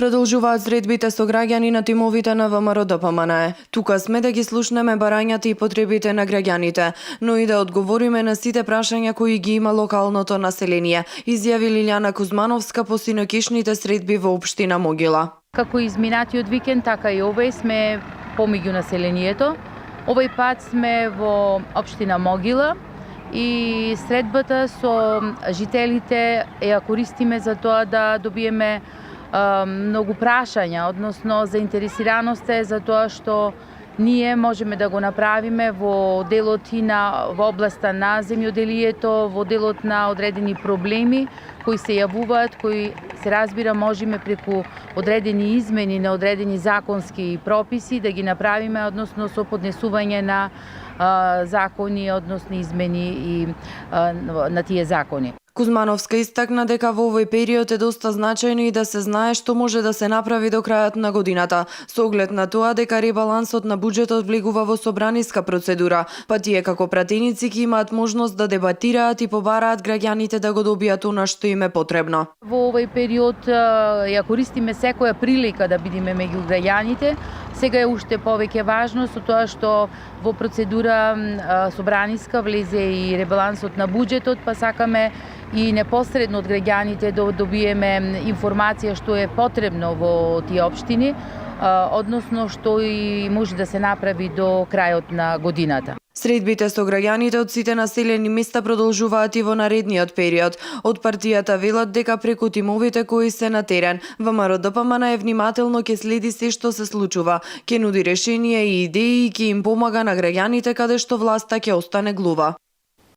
Продолжуваат средбите со граѓани на тимовите на ВМРО-ДПМНЕ. Тука сме да ги слушнеме барањата и потребите на граѓаните, но и да одговориме на сите прашања кои ги има локалното население, изјави Лилјана Кузмановска по синоќишните средби во општина Могила. Како изминатиот викенд, така и овој сме помеѓу населението. Овој пат сме во општина Могила и средбата со жителите ја користиме за тоа да добиеме многу прашања, односно заинтересираност е за тоа што ние можеме да го направиме во делот и во областа на земјоделието, во делот на одредени проблеми кои се јавуваат, кои се разбира можеме преку одредени измени на одредени законски прописи да ги направиме, односно со поднесување на закони, односно измени и на тие закони. Кузмановска истакна дека во овој период е доста значајно и да се знае што може да се направи до крајот на годината, со оглед на тоа дека ребалансот на буџетот влегува во собраниска процедура, па тие како пратеници ќе имаат можност да дебатираат и побараат граѓаните да го добијат она што им е потребно. Во овој период ја користиме секоја прилика да бидеме меѓу граѓаните. Сега е уште повеќе важно со тоа што во процедура собраниска влезе и ребалансот на буџетот, па сакаме и непосредно од граѓаните да добиеме информација што е потребно во тие општини, односно што и може да се направи до крајот на годината. Средбите со граѓаните од сите населени места продолжуваат и во наредниот период. Од партијата велат дека преку тимовите кои се на терен, ВМРО-ДПМНЕ внимателно ќе следи се што се случува, ќе нуди решенија и идеи и ќе им помага на граѓаните каде што власта ќе остане глува.